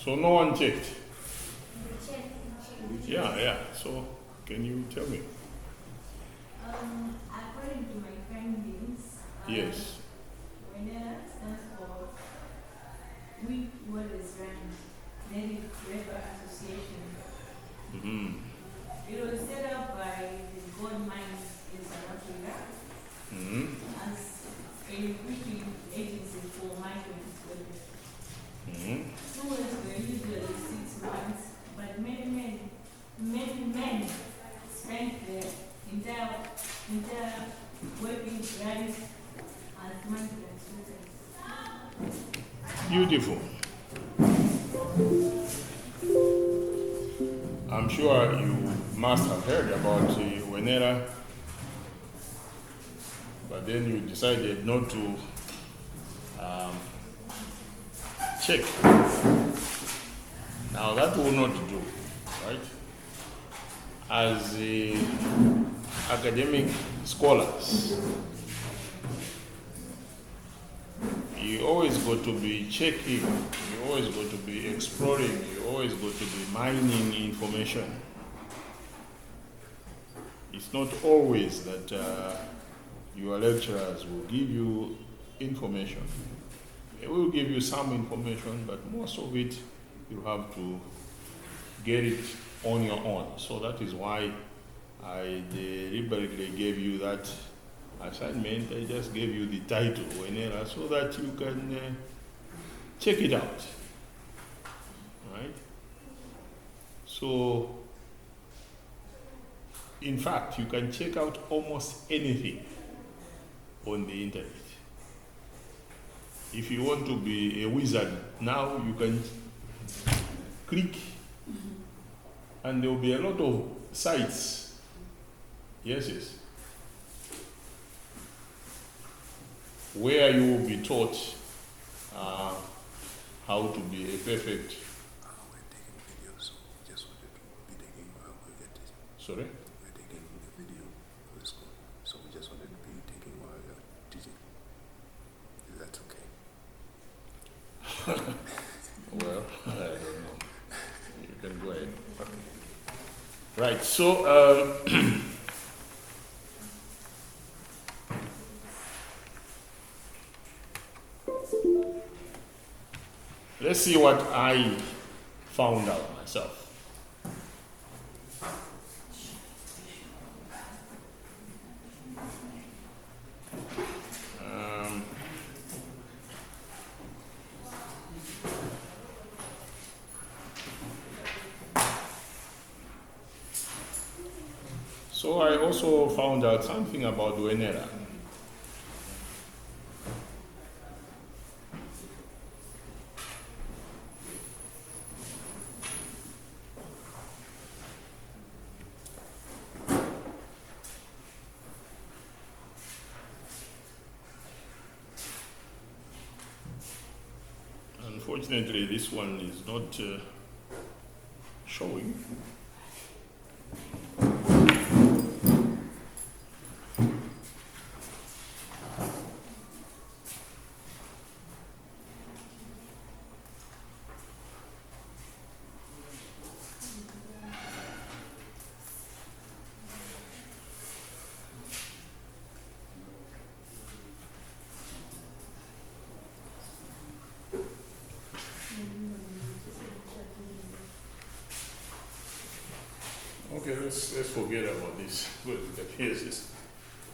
So no one checked? Check. Yeah. So can you tell me? According to my findings, Yes. WENERA stands for We Waters Ranch Native Labor Association. Mm-hmm. It was set up by the gold mines in South Africa Mm-hmm. as a recruiting agency for migrant workers. Mm-hmm. Tours were usually 6 months, but many men spent their entire working lives as migrant workers. Beautiful. I'm sure you must have heard about WENERA, but then you decided not to check. Now that will not do, right? As academic scholars, you always got to be checking, you always got to be exploring, you always got to be mining information. It's not always that your lecturers will give you information. They will give you some information, but most of it you have to get it on your own. So that is why I deliberately gave you that assignment. I just gave you the title, WENERA, so that you can check it out. Right? So, in fact, you can check out almost anything on the internet. If you want to be a wizard now, you can click and there will be a lot of sites. Yes. Where you will be taught how to be a perfect. We're taking video, so we just wanted to be taking while we get teaching. Sorry? We're taking the video for the school, so we just wanted to be taking while we are teaching. If that's okay. Well, I don't know. You can go ahead. Right, so let's see what I found out myself. So I also found out something about WENERA. Unfortunately, this one is not showing. Okay, let's forget about this. Good, here's this.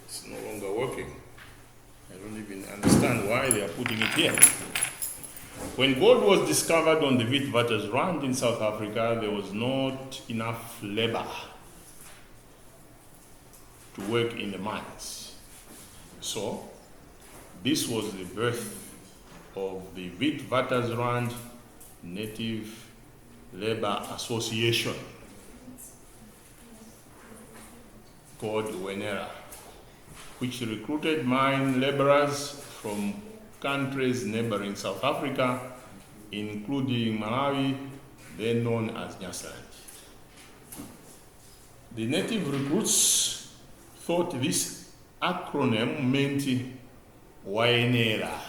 It's no longer working. I don't even understand why they are putting it here. When gold was discovered on the Witwatersrand in South Africa, there was not enough labor to work in the mines. So, this was the birth of the Witwatersrand Native Labor Association, called WENERA, which recruited mine laborers from countries neighboring South Africa, including Malawi, then known as Nyasaland. The native recruits thought this acronym meant WENERA,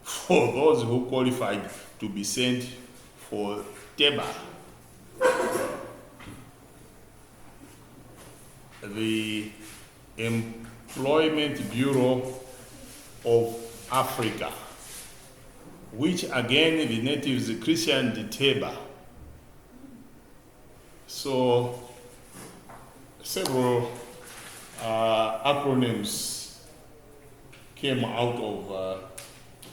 for those who qualified to be sent for TEBA. The Employment Bureau of Africa, which again the natives christened TEBA. So several acronyms came out of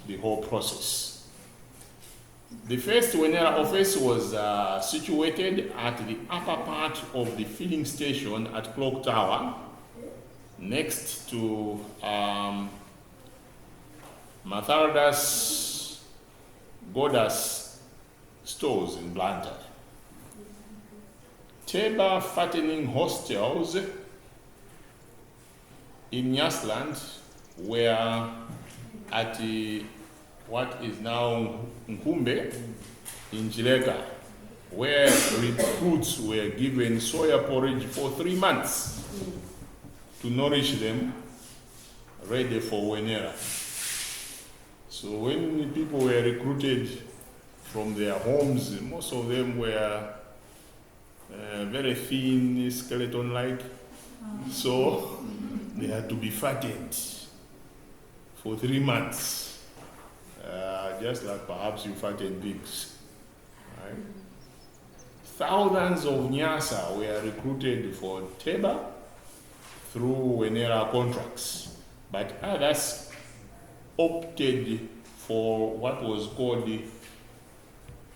the whole process. The first Wenera office was situated at the upper part of the filling station at Clock Tower, next to Mathardas Godas stores in Blantyre. TEBA fattening hostels in Nyasaland were at what is now Nkumbe in Chileka, where recruits were given soya porridge for 3 months to nourish them, ready for Wenera. So when people were recruited from their homes, most of them were very thin, skeleton-like. So they had to be fattened for 3 months, just like perhaps you fatten pigs. Right? Thousands of Nyasa were recruited for TEBA through Wenera contracts, but others opted for what was called the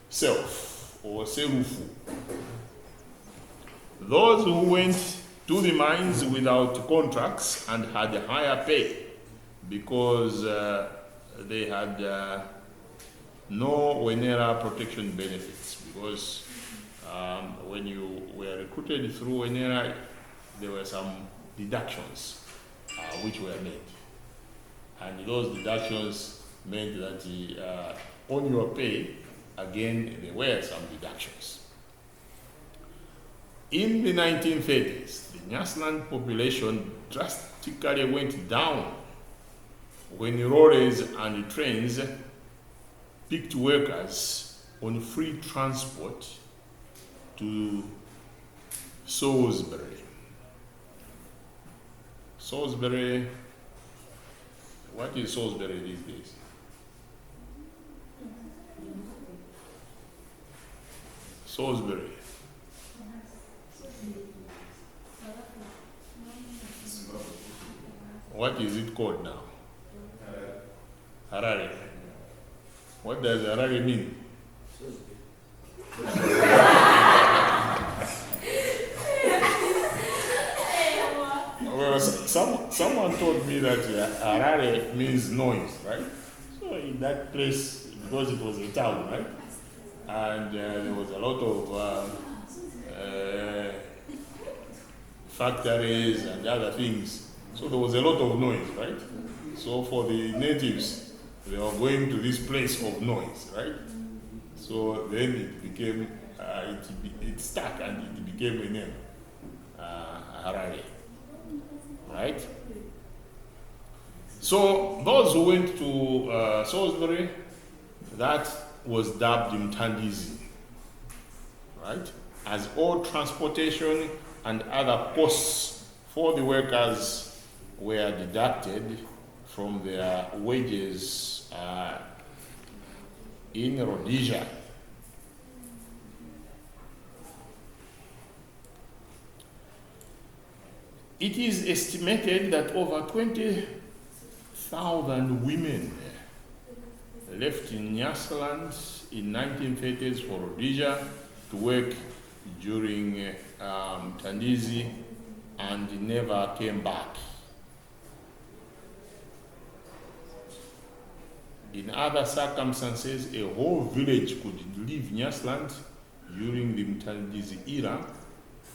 self or serufu. Those who went to the mines without contracts and had higher pay because they had no Wenera protection benefits, because when you were recruited through Wenera, there were some deductions which were made. And those deductions meant that on your pay, again, there were some deductions. In the 1930s, the Nyasaland population drastically went down when lorries and trains picked workers on free transport to Salisbury. Salisbury, what is Salisbury these days? Salisbury. What is it called now? Harare. What does Harare mean? Well, someone told me that Harare means noise, right? So in that place, because it was a town, right? And there was a lot of factories and other things. So there was a lot of noise, right? So for the natives, they were going to this place of noise, right? So then it became, it stuck and it became a name, Harare, right? So those who went to Salisbury, that was dubbed Mtandizi, right? As all transportation and other costs for the workers were deducted from their wages in Rhodesia. It is estimated that over 20,000 women left in Nyasaland in 1930s for Rhodesia to work during Mtandizi and never came back. In other circumstances, a whole village could leave Nyasaland during the Mtandizi era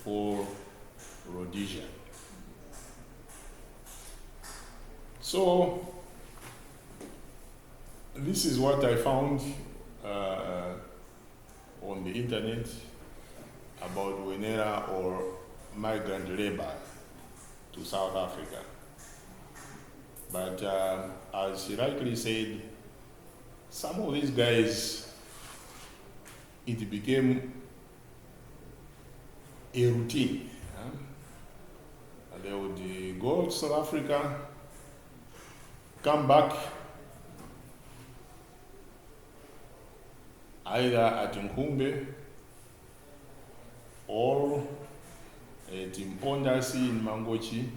for Rhodesia. So, this is what I found on the internet about Wenera or migrant labor to South Africa. But as he rightly said, some of these guys, it became a routine. And they would go to South Africa, come back, either at Nkumbe or at Impondasi in Mangochi,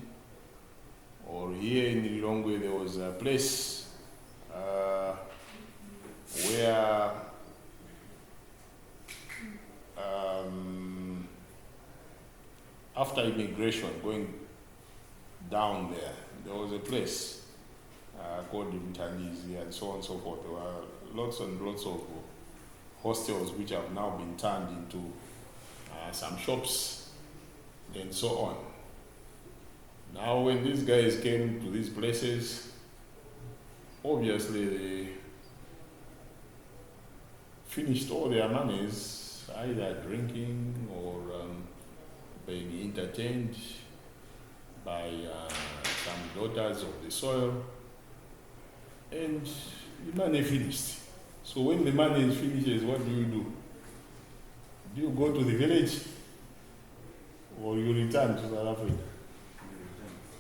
or here in Lilongwe there was a place where after immigration going down there was a place called Mtanizi and so on and so forth. There were lots and lots of hostels which have now been turned into some shops and so on. Now when these guys came to these places, obviously they finished all their monies either drinking or being entertained by some daughters of the soil, and the money finished. So when the money finishes, what do? Do you go to the village or you return to South Africa?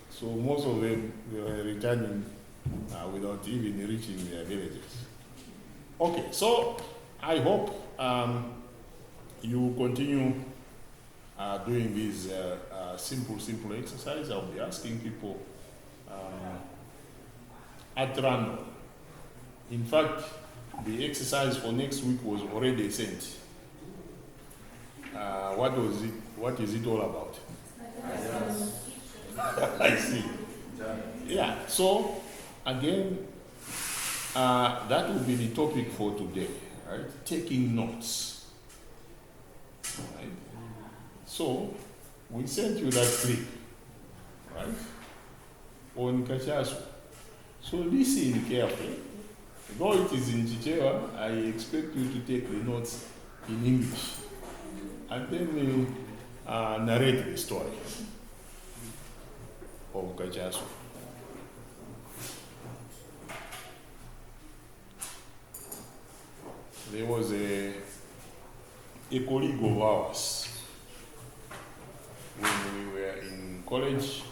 So most of them were returning without even reaching their villages. Okay, so I hope you continue doing these simple exercises. I'll be asking people at random. In fact, the exercise for next week was already sent. What was it? What is it all about? I see. Yeah, so again, that will be the topic for today, right? Taking notes. Right? So, we sent you that clip, right? On Kachasu. So listen carefully. Though it is in Chichewa, I expect you to take the notes in English. And then we narrate the story of Kachasu. There was a colleague of ours when we were in college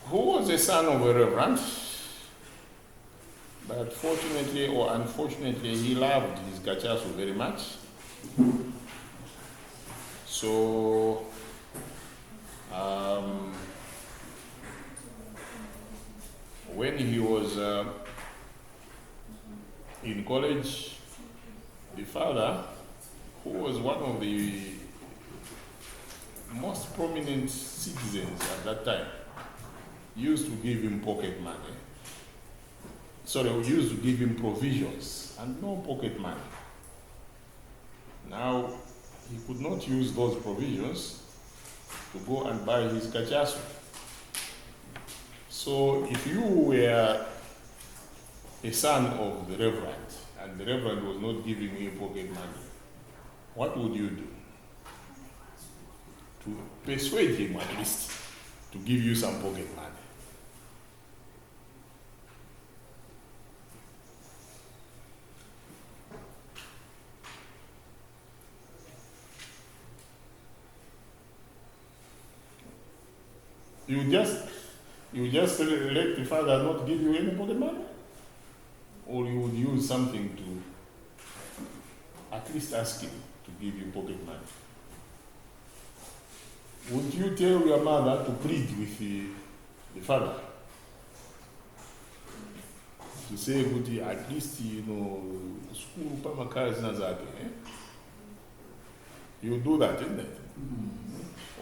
who was the son of a reverend, but fortunately or unfortunately he loved his Kachasu very much. So when he was in college, the father, who was one of the most prominent citizens at that time, used to give him pocket money. Sorry, we used to give him provisions and no pocket money. Now, he could not use those provisions to go and buy his Kachasu. So if you were a son of the reverend, and the reverend was not giving you pocket money, what would you do? To persuade him at least to give you some pocket money. You just let the father not give you any pocket money? Or you would use something to at least ask him to give you pocket money? Would you tell your mother to plead with the father? To say, at least, school pamakazi nazake, You would do that, isn't it?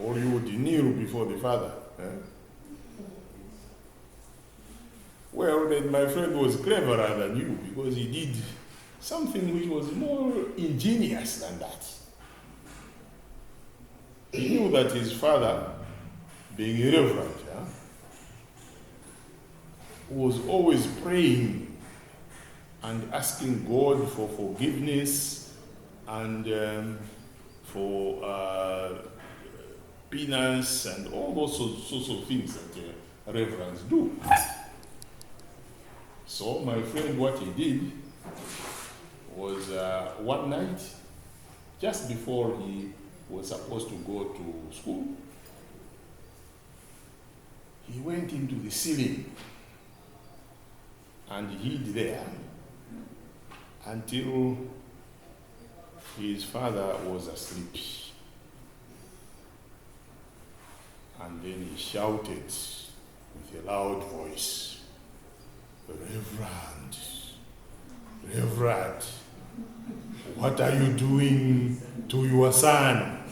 Or you would kneel before the father. Well, then my friend was cleverer than you because he did something which was more ingenious than that. He knew that his father, being a reverend, was always praying and asking God for forgiveness and for penance and all those sorts of things that reverends do. So my friend, what he did was one night, just before he was supposed to go to school, he went into the ceiling and hid there until his father was asleep. And then he shouted with a loud voice, Reverend, Reverend, what are you doing to your son?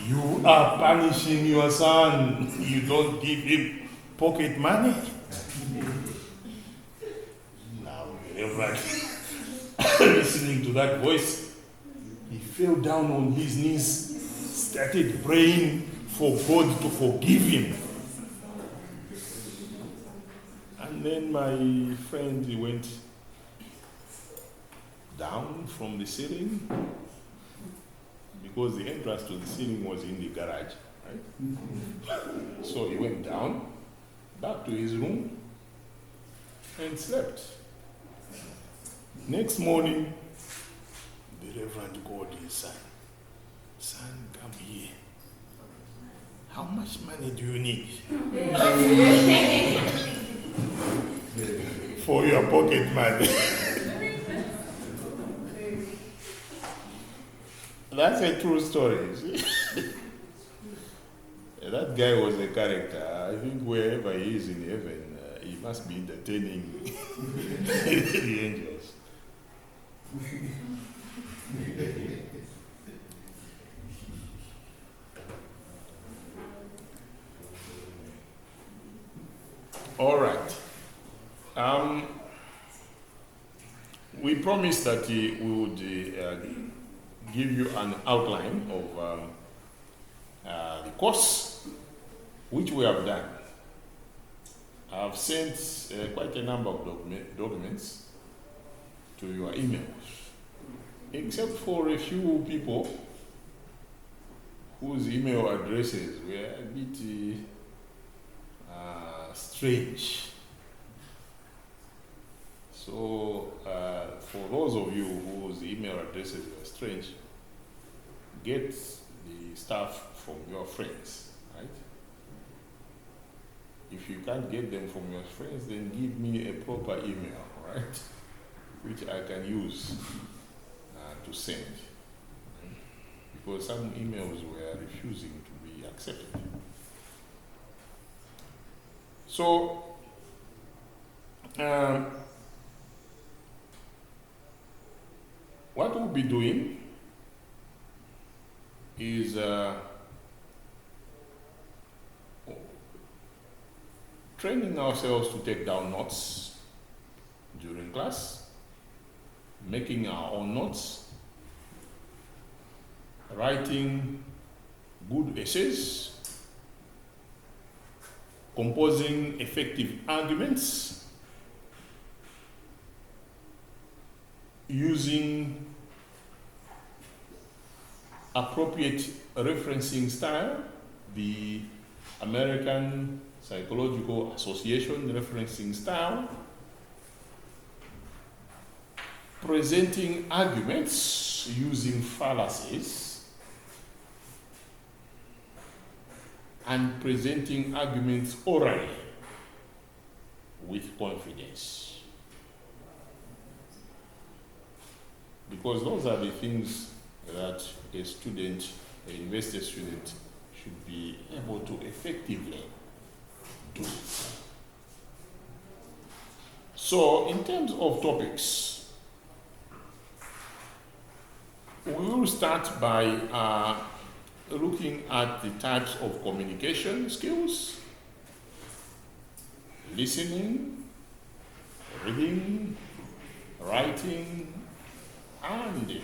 You are punishing your son. You don't give him pocket money. Now, the Reverend, listening to that voice, he fell down on his knees, started praying for God to forgive him. And then my friend, he went down from the ceiling, because the entrance to the ceiling was in the garage, right? So he went down, back to his room, and slept. Next morning, the Reverend called his son. Son, come here. How much money do you need for your pocket money? That's a true story. That guy was a character. I think wherever he is in heaven, he must be entertaining the angels. All right. We promised that we would give you an outline of the course, which we have done. I've sent quite a number of documents to your emails, except for a few people whose email addresses were a bit strange. So for those of you whose email addresses were strange, get the stuff from your friends, right? If you can't get them from your friends, then give me a proper email, right? Which I can use to send. Because some emails were refusing to be accepted. So, what we'll be doing is training ourselves to take down notes during class, making our own notes, writing good essays, composing effective arguments, using appropriate referencing style, the American Psychological Association referencing style, presenting arguments using fallacies, and presenting arguments orally with confidence. Because those are the things that a student, a university student, should be able to effectively do. So, in terms of topics, we will start by looking at the types of communication skills: listening, reading, writing, and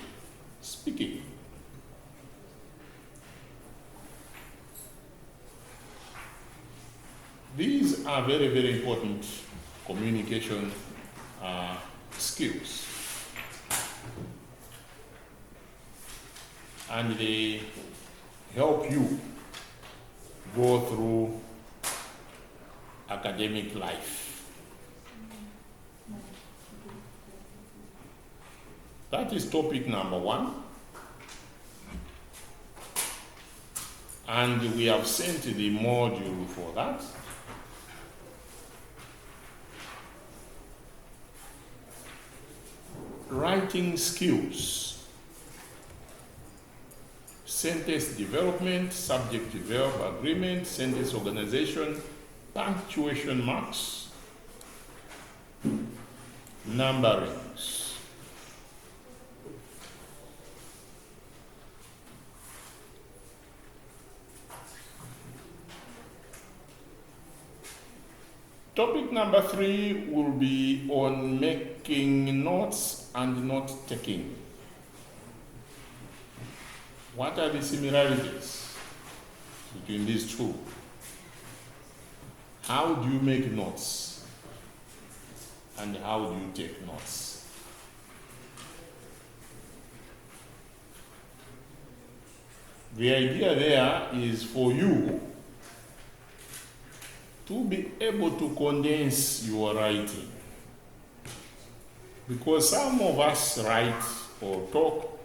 speaking. These are very, very important communication skills. And they help you go through academic academic life. That is topic number 1. And we have sent the module for that. Writing skills, sentence development, subject-verb agreement, sentence organization, punctuation marks, numberings. Topic number 3 will be on making notes and note taking. What are the similarities between these two? How do you make notes? And how do you take notes? The idea there is for you to be able to condense your writing. Because some of us write or talk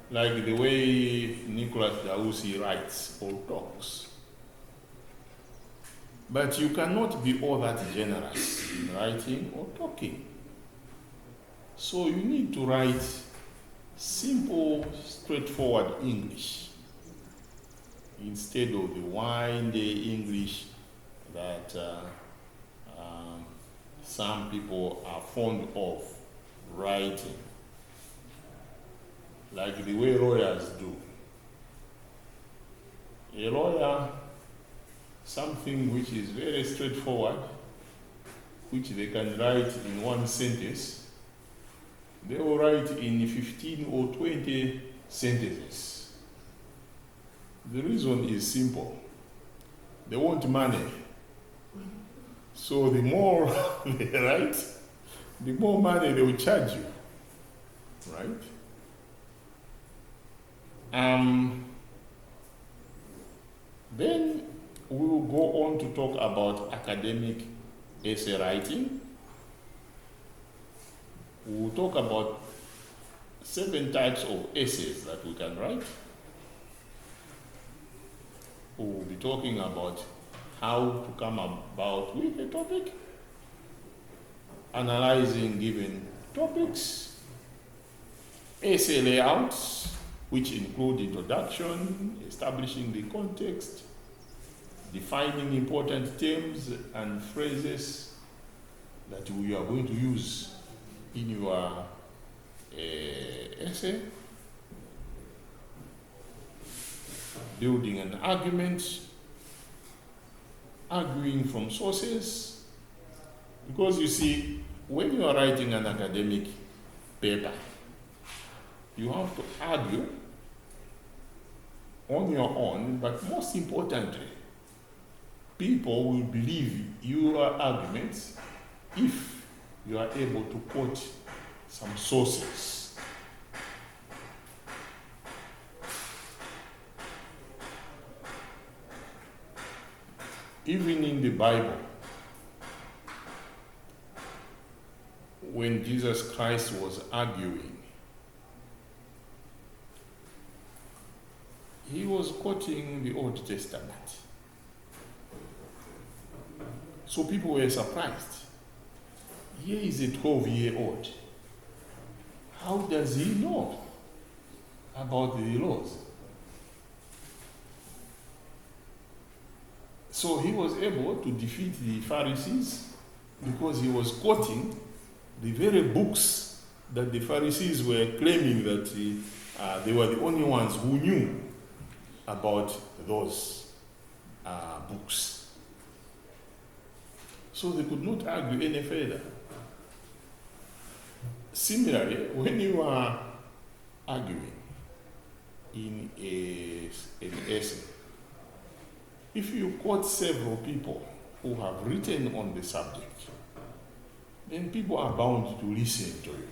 like the way Nicholas Dausi writes or talks. But you cannot be all that generous in writing or talking. So you need to write simple, straightforward English instead of the windy English that some people are fond of writing, like the way lawyers do. A lawyer, something which is very straightforward, which they can write in one sentence, they will write in 15 or 20 sentences. The reason is simple. They want money. So the more they write, the more money they will charge you, right? Then we will go on to talk about academic essay writing. We will talk about 7 types of essays that we can write. We will be talking about how to come about with a topic, analyzing given topics, essay layouts, which include introduction, establishing the context, defining important terms and phrases that we are going to use in your essay, building an argument, arguing from sources, because you see, when you are writing an academic paper, you have to argue on your own, but most importantly, people will believe your arguments if you are able to quote some sources. Even in the Bible, when Jesus Christ was arguing, he was quoting the Old Testament. So people were surprised. Here is a 12-year-old. How does he know about the laws? So he was able to defeat the Pharisees because he was quoting the very books that the Pharisees were claiming that they were the only ones who knew about those books. So they could not argue any further. Similarly, when you are arguing in an essay, if you quote several people who have written on the subject, then people are bound to listen to you.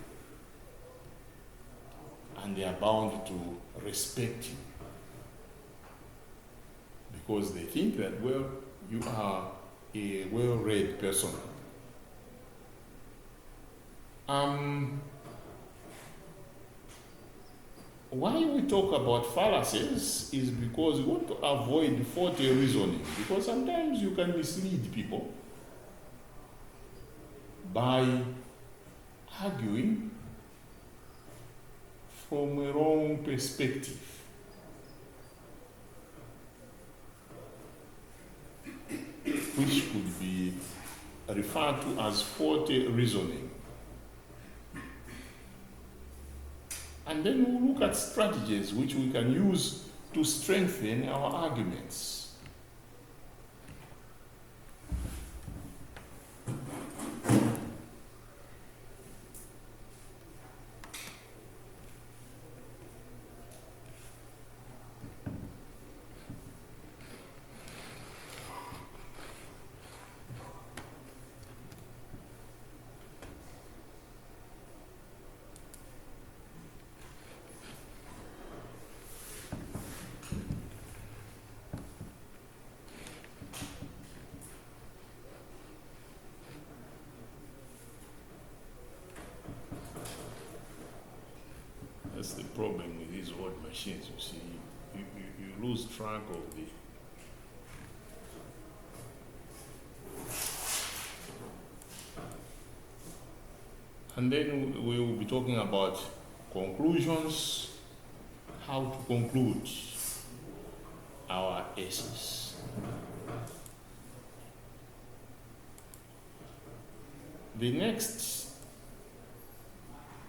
And they are bound to respect you. Because they think that, well, you are a well-read person. Why we talk about fallacies is because we want to avoid faulty reasoning, because sometimes you can mislead people by arguing from a wrong perspective. Which could be referred to as faulty reasoning. And then we'll look at strategies which we can use to strengthen our arguments. That's the problem with these old machines, you see. You lose track of the... And then we will be talking about conclusions, how to conclude our essays. The next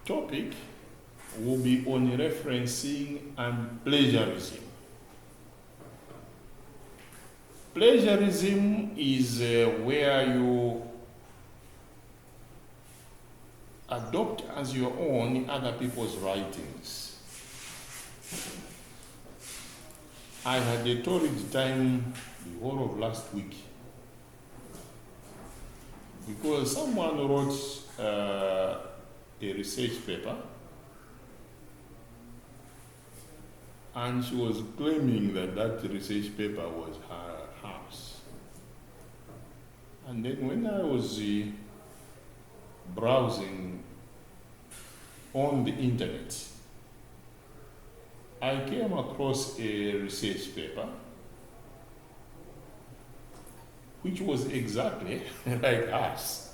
topic will be on referencing and plagiarism. Plagiarism is where you adopt as your own other people's writings. I had a torrid time the whole of last week because someone wrote a research paper and she was claiming that that research paper was her house. And then when I was browsing on the internet, I came across a research paper which was exactly like us.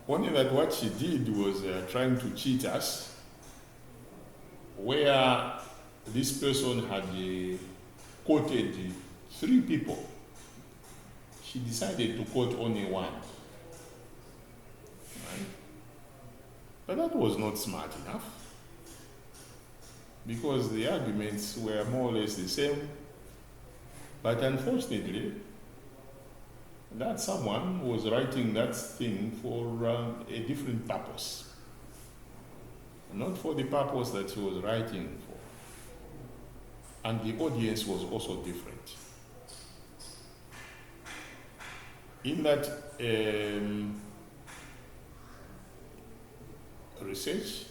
Only that what she did was trying to cheat us, where this person had quoted 3 people. She decided to quote only one. Right? But that was not smart enough, because the arguments were more or less the same. But unfortunately, that someone was writing that thing for a different purpose. Not for the purpose that he was writing for. And the audience was also different. In that research,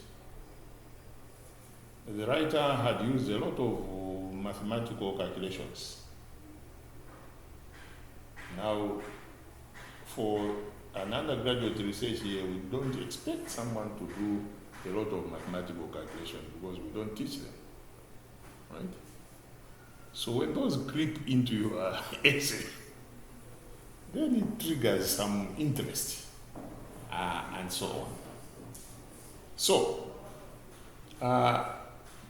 the writer had used a lot of mathematical calculations. Now, for an undergraduate research here, we don't expect someone to do a lot of mathematical calculation because we don't teach them, right? So when those creep into your essay, then it triggers some interest, and so on. So,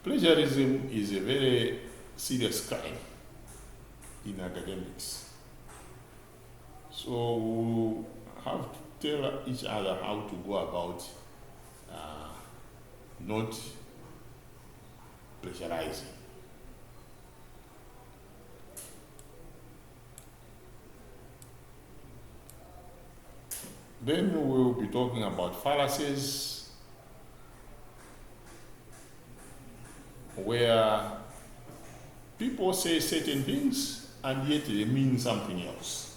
plagiarism is a very serious crime in academics. So we have to tell each other how to go about not plagiarizing. Then we will be talking about fallacies, where people say certain things and yet they mean something else.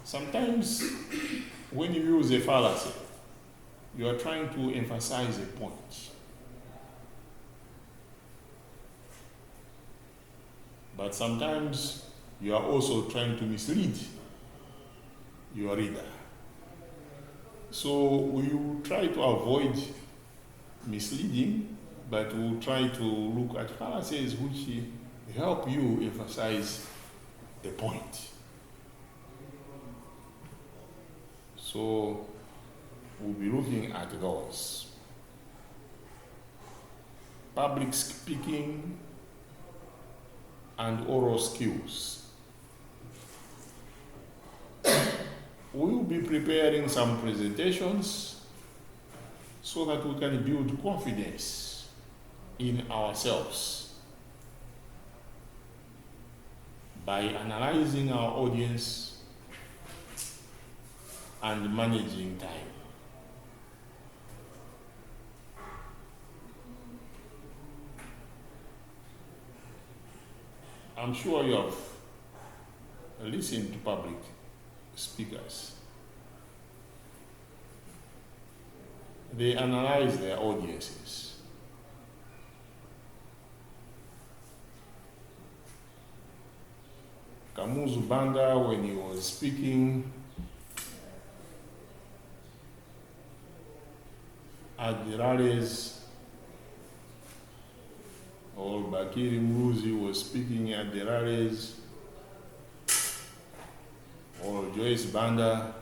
Sometimes when you use a fallacy, you are trying to emphasize a point. But sometimes you are also trying to mislead your reader. So we will try to avoid misleading, but we'll try to look at fallacies which help you emphasize the point. So we'll be looking at those. Public speaking and oral skills. We will be preparing some presentations so that we can build confidence in ourselves by analyzing our audience and managing time. I'm sure you have listened to public speakers. They analyze their audiences. Kamuzu Banda, when he was speaking at the rallies, or Bakiri Mruzi was speaking at the rallies, or Joyce Banda,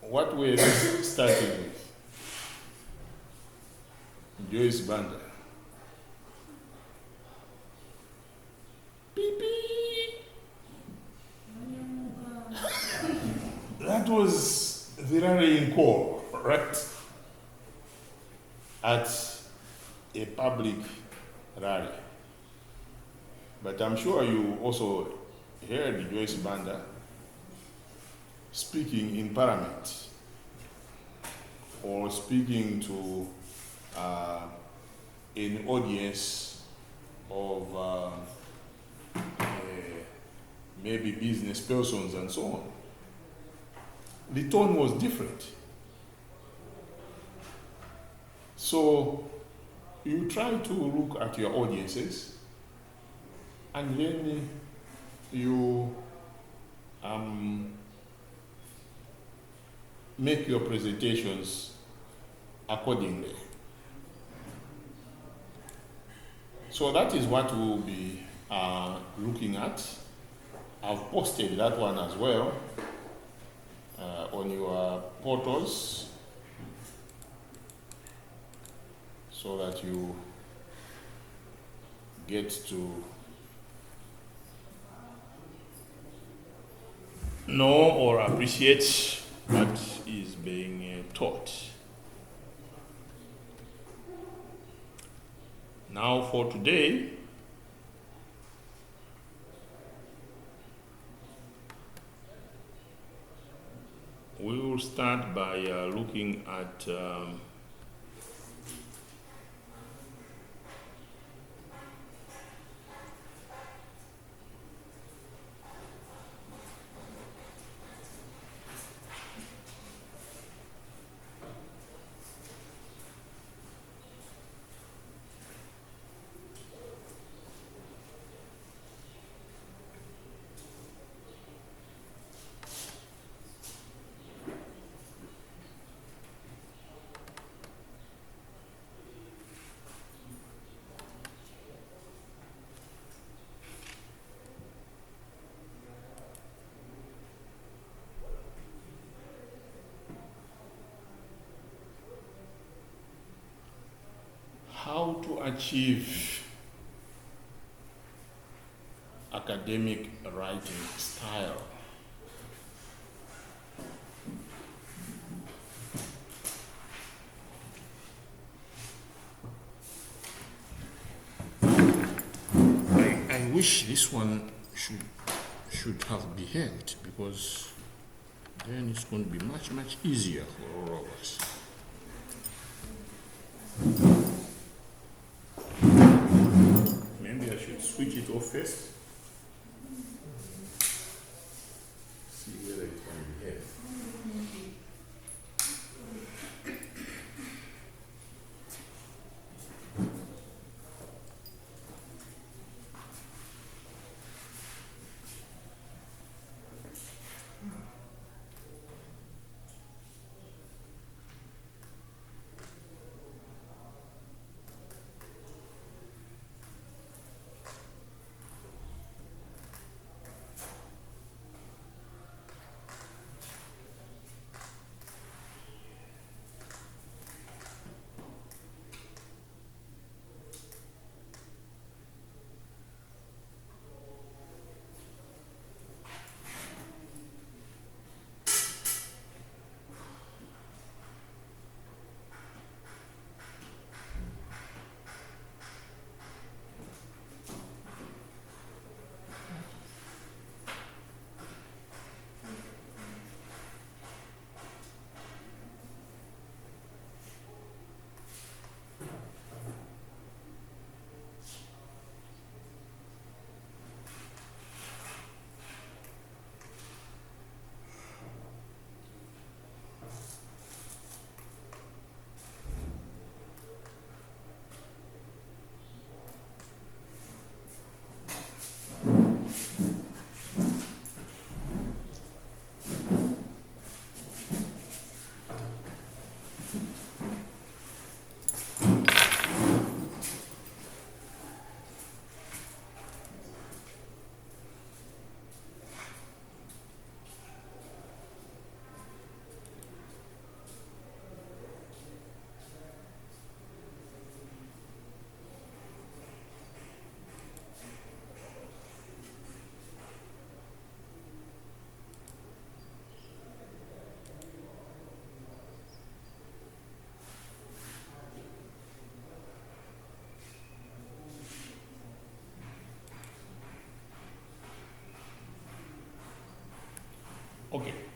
what were they starting with? Joyce Banda. Beep, beep. That was the rallying call, right? At a public rally. But I'm sure you also heard Joyce Banda speaking in Parliament or speaking to an audience of maybe business persons and so on. The tone was different. So you try to look at your audiences and then you make your presentations accordingly. So that is what we'll be looking at. I've posted that one as well on your portals so that you get to know or appreciate what is being taught. Now for today, we will start by looking at how to achieve academic writing style. I wish this one should have behaved, because then it's going to be much easier for all of us. Maybe I should switch it off first. See whether it can behave.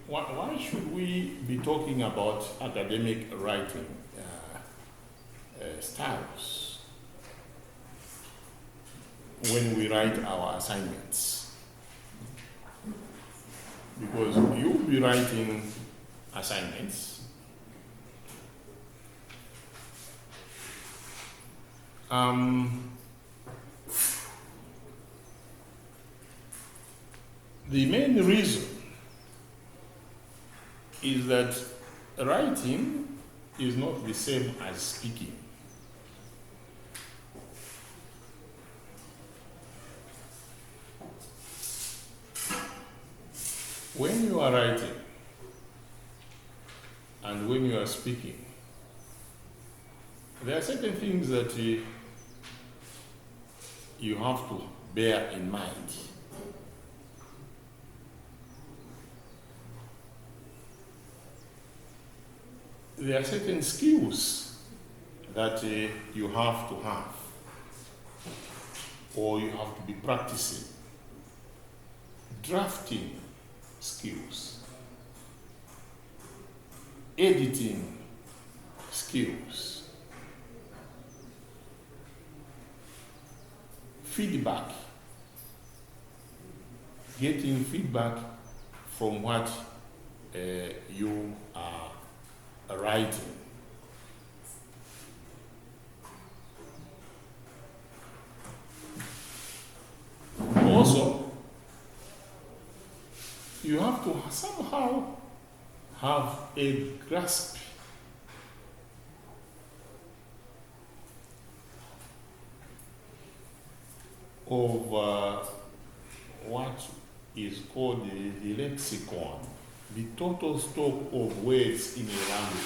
why should we be talking about academic writing styles when we write our assignments? Because you'll be writing assignments. The main reason is that writing is not the same as speaking. When you are writing and when you are speaking, there are certain things that you have to bear in mind. There are certain skills that you have to have, or you have to be practicing. Drafting skills, editing skills, feedback, getting feedback from what you are writing. Also, you have to somehow have a grasp of what is called the lexicon, the total stock of words in a language.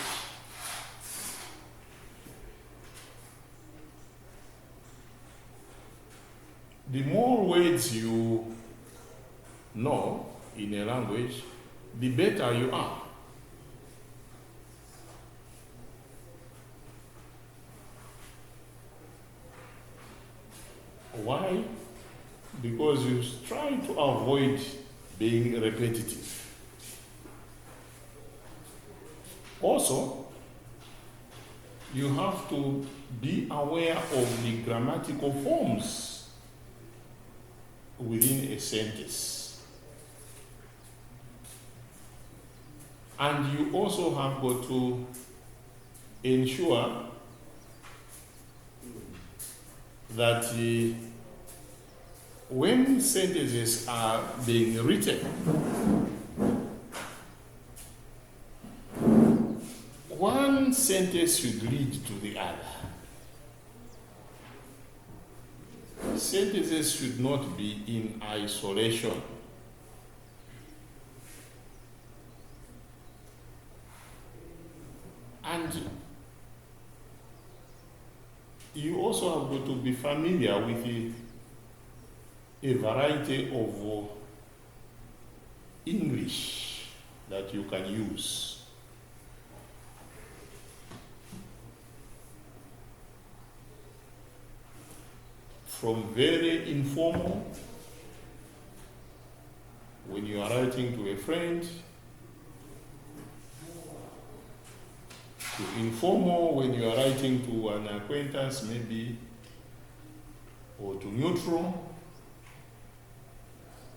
The more words you know in a language, the better you are. Why? Because you try to avoid being repetitive. Also, you have to be aware of the grammatical forms within a sentence. And you also have got to ensure that when sentences are being written, one sentence should lead to the other. Sentences should not be in isolation. And you also have got to be familiar with a variety of English that you can use. From very informal, when you are writing to a friend, to informal when you are writing to an acquaintance maybe, or to neutral,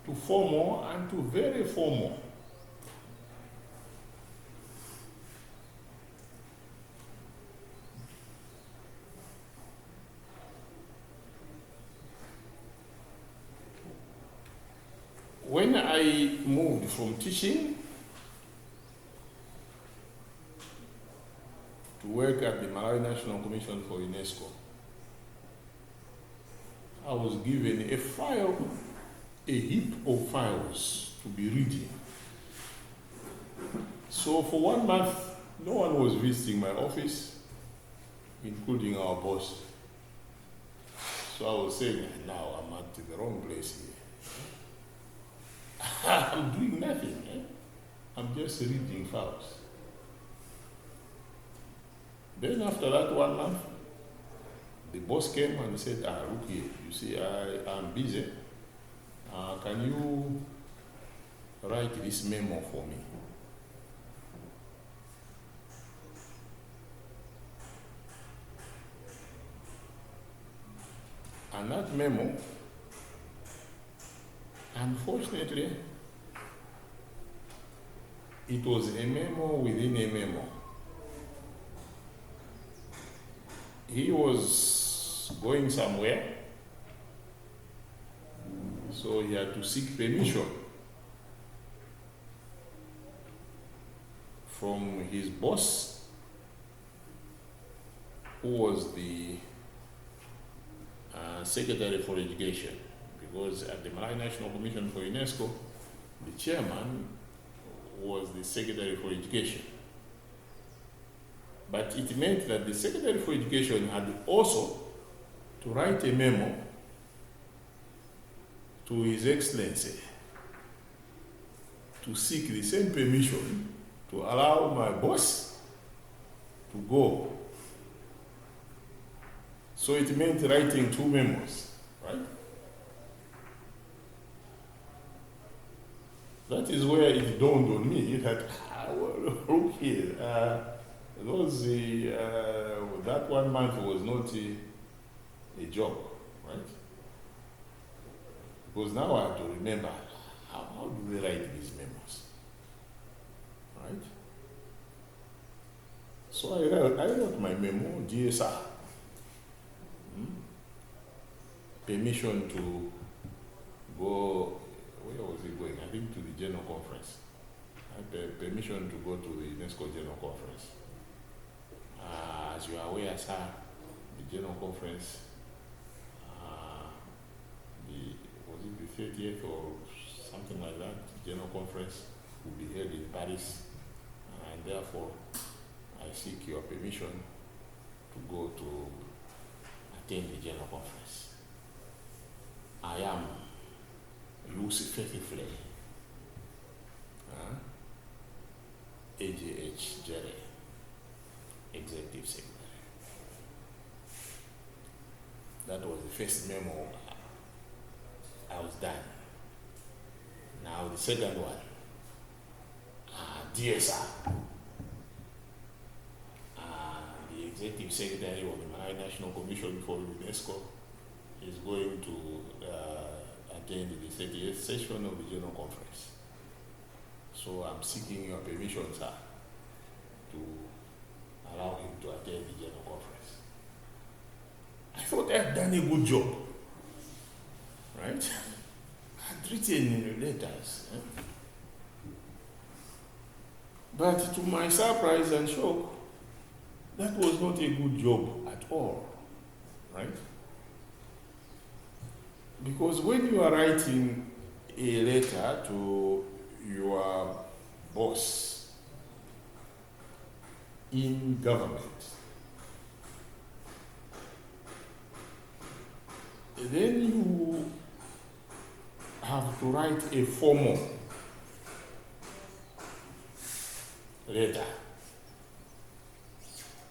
to formal, and to very formal. When I moved from teaching to work at the Malawi National Commission for UNESCO, I was given a file, a heap of files to be reading. So for 1 month, no one was visiting my office, including our boss. So I was saying, now I'm at the wrong place here. I'm doing nothing. I'm just reading files. Then after that 1 month, the boss came and said, look here, you see, I'm busy. Can you write this memo for me? And that memo, unfortunately, it was a memo within a memo. He was going somewhere, so he had to seek permission from his boss, who was the Secretary for Education, because at the Malawi National Commission for UNESCO, the chairman was the Secretary for Education. But it meant that the Secretary for Education had also to write a memo to His Excellency to seek the same permission to allow my boss to go. So it meant writing two memos, right? That is where it dawned on me that, look here, that 1 month was not a job, right? Because now I have to remember, how do they write these memos, right? So I wrote my memo, DSR, permission to go, where was it going? I think to the General Conference. Permission to go to the UNESCO General Conference. As you are aware, sir, the General Conference, was it the 30th or something like that? The General Conference will be held in Paris, and therefore I seek your permission to go to attend the General Conference. I am Lucy Faithfully, AJH Jerry, Executive Secretary. That was the first memo. I was done. Now the second one, DSR. The Executive Secretary of the Malawi National Commission for UNESCO is going to attend the 30th session of the General Conference. So I'm seeking your permission, sir, to allow him to attend the General Conference. I thought I had done a good job, right? I had written in the letters. But to my surprise and shock, that was not a good job at all, right? Because when you are writing a letter to your boss in government, then you have to write a formal letter.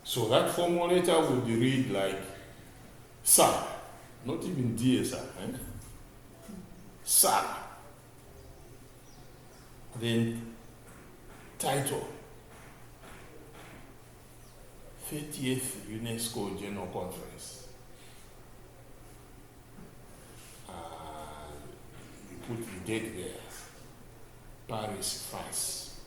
So that formal letter would read like, sir, not even dear sir, sir. Then title, 30th UNESCO General Conference. You put the date there, Paris, France.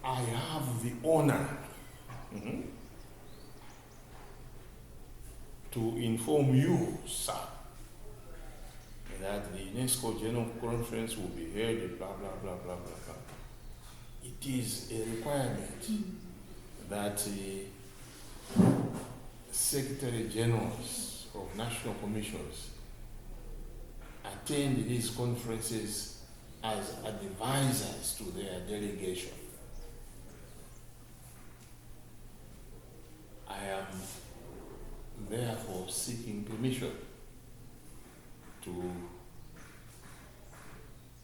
I have the honor to inform you, sir, that the UNESCO General Conference will be held in blah, blah, blah, blah, blah, blah. It is a requirement that Secretary Generals of National Commissions attend these conferences as advisors to their delegation. I am therefore seeking permission to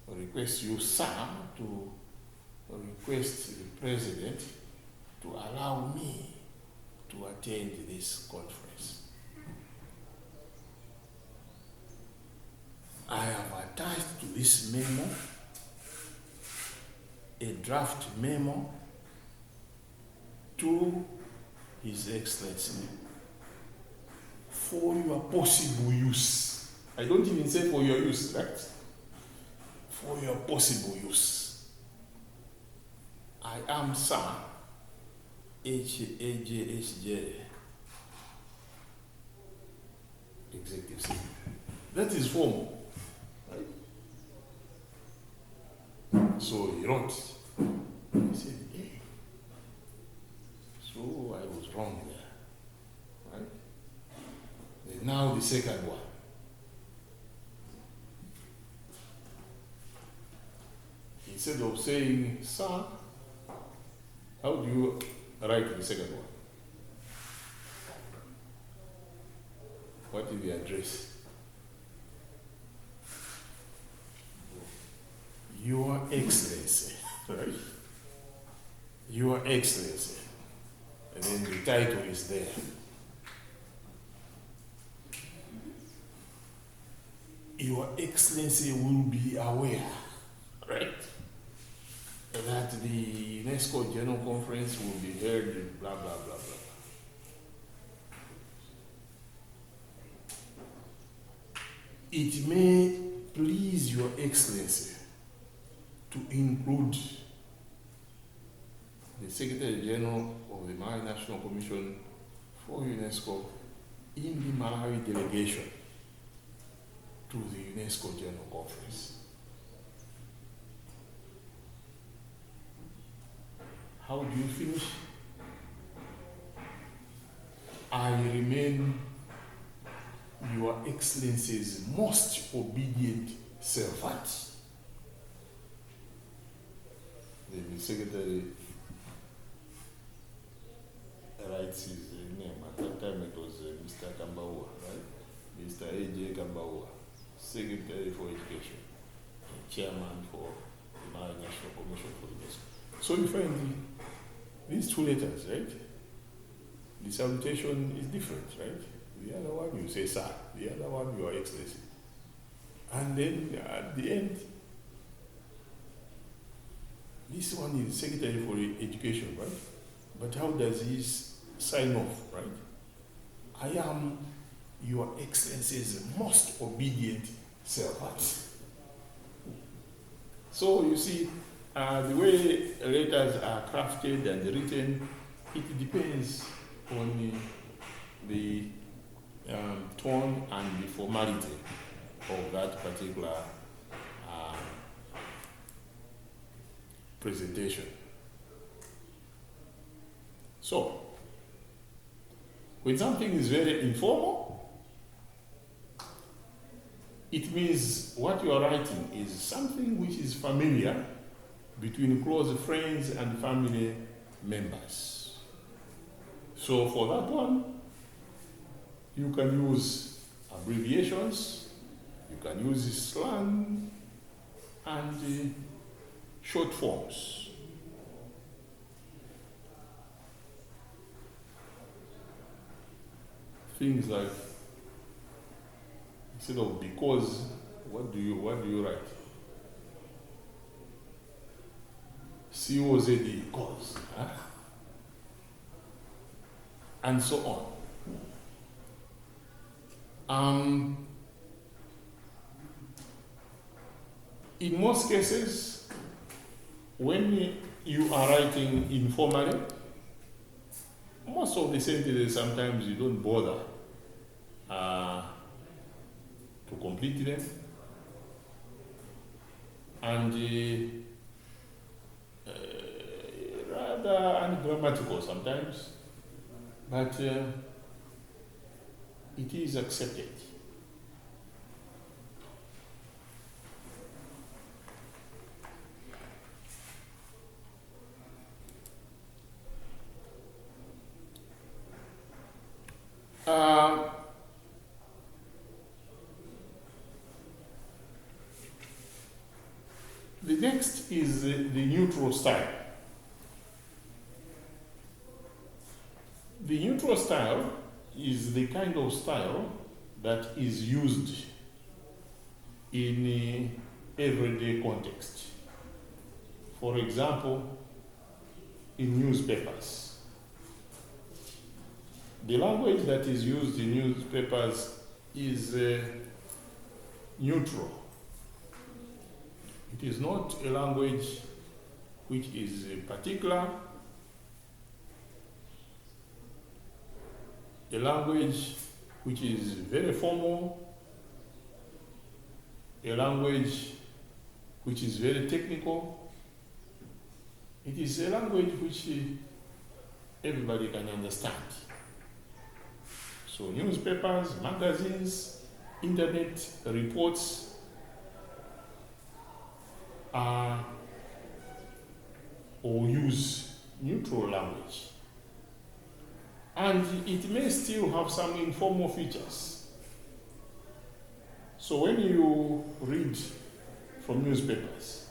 request you, sir, to request the President to allow me to attend this conference. I have attached to this memo a draft memo to His Excellency, for your possible use. I don't even say for your use, right? For your possible use. I am Sir HAJHJ, Executive Secretary. That is formal, right? So he wrote. He said, hey, so I was wrong there, right? And now the second one. Instead of saying, sir, how do you write the second one? What is the address? Your Excellency, right? Your Excellency. And then the title is there. Your Excellency will be aware, right? That the UNESCO General Conference will be held in blah, blah, blah, blah. It may please Your Excellency to include the Secretary General of the Malawi National Commission for UNESCO in the Malawi delegation to the UNESCO General Conference. How do you finish? I remain Your Excellency's most obedient servant. The Secretary writes his name. At that time it was Mr. Kambawa, right? Mr. A.J. Kambawa, Secretary for Education, and Chairman for the Malawi National Commission for UNESCO. So you find these two letters, right? The salutation is different, right? The other one you say sir, the other one Your Excellency. And then at the end, this one is Secretary for Education, right? But how does he sign off, right? I am Your Excellency's most obedient servant. So you see, the way letters are crafted and written, it depends on the tone and the formality of that particular presentation. So, when something is very informal, it means what you are writing is something which is familiar between close friends and family members. So for that one, you can use abbreviations, you can use slang, and short forms. Things like, instead of because, what do you write? COZD, cause. Huh? And so on. In most cases, when you are writing informally, most of the sentences sometimes you don't bother to complete them, and rather ungrammatical sometimes, but it is accepted. The next is the neutral style. The neutral style is the kind of style that is used in everyday context. For example, in newspapers. The language that is used in newspapers is neutral. It is not a language which is particular, a language which is very formal, a language which is very technical. It is a language which everybody can understand. So newspapers, magazines, internet reports are or use neutral language. And it may still have some informal features. So when you read from newspapers,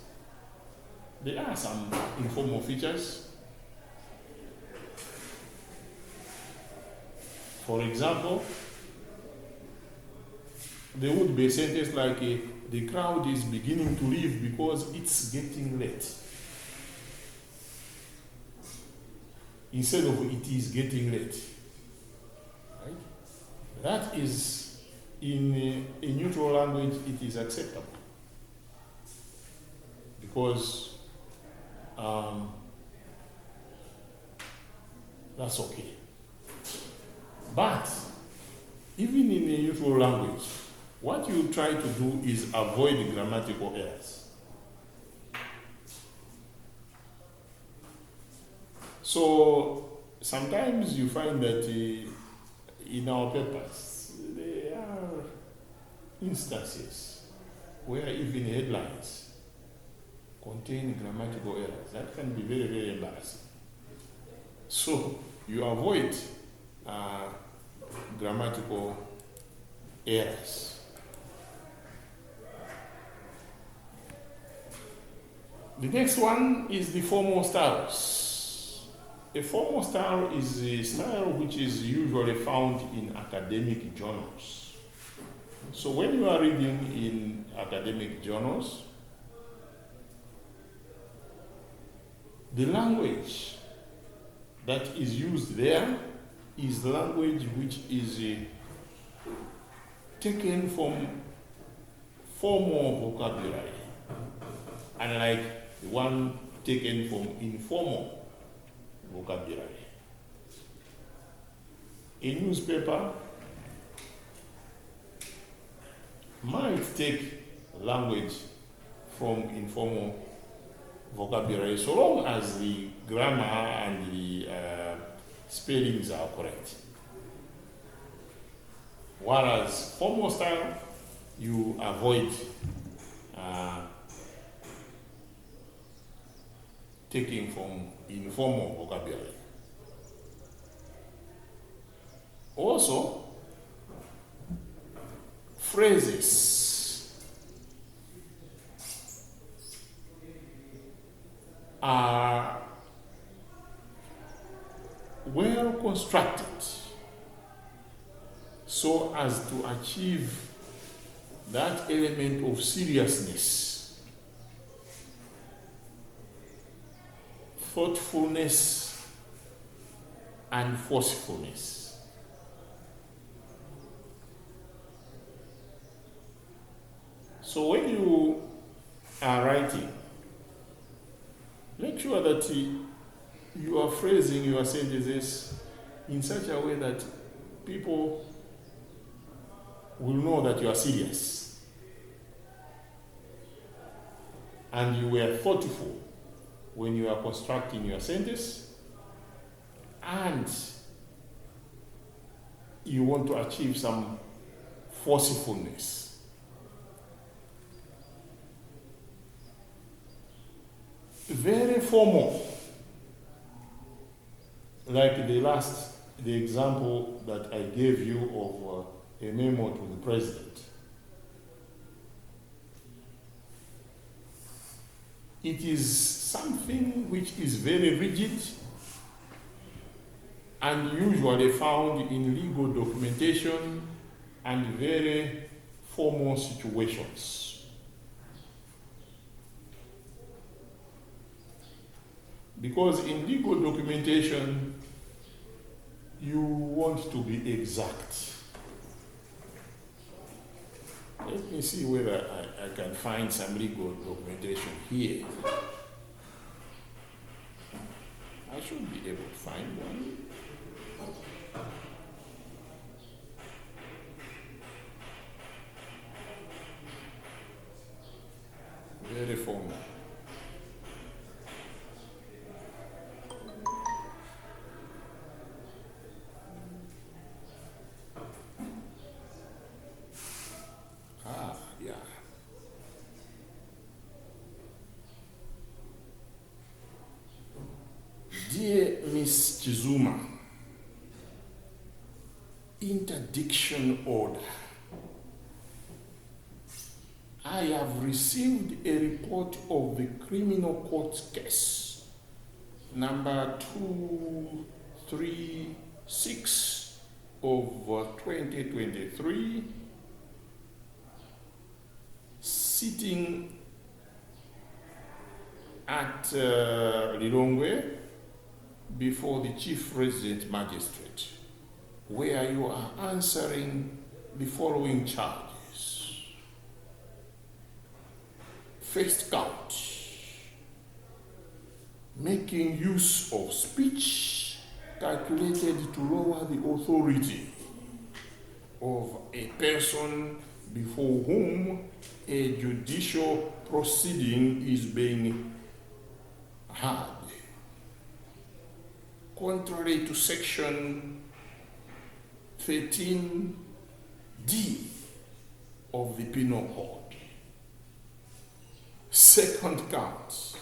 there are some informal features. For example, there would be a sentence like, the crowd is beginning to leave because it's getting late. Instead of it is getting late. Right? That is, in a neutral language, it is acceptable. Because that's okay. But even in a neutral language, what you try to do is avoid grammatical errors. So sometimes you find that in our papers there are instances where even headlines contain grammatical errors. That can be very, very embarrassing. So you avoid grammatical errors. The next one is the formal styles. A formal style is a style which is usually found in academic journals. So when you are reading in academic journals, the language that is used there is language which is taken from formal vocabulary, unlike the one taken from informal vocabulary. A newspaper might take language from informal vocabulary so long as the grammar and the spellings are correct. Whereas formal style, you avoid taking from informal vocabulary. Also, phrases are well constructed so as to achieve that element of seriousness, thoughtfulness, and forcefulness. So when you are writing, make sure that you are phrasing your sentences in such a way that people will know that you are serious and you were thoughtful when you are constructing your sentence, and you want to achieve some forcefulness. Very formal, like the example that I gave you of a memo to the president. It is something which is very rigid and usually found in legal documentation and very formal situations. Because in legal documentation, you want to be exact. Let me see whether I can find some legal documentation here. I should be able to find one. Very formal. Yeah. Dear Miss Chizuma, interdiction order. I have received a report of the criminal court case number 236 of 2023, sitting at Lilongwe before the Chief Resident Magistrate, where you are answering the following charges. First count, making use of speech calculated to lower the authority of a person before whom a judicial proceeding is being heard, contrary to section 13D of the Penal Code. Second count,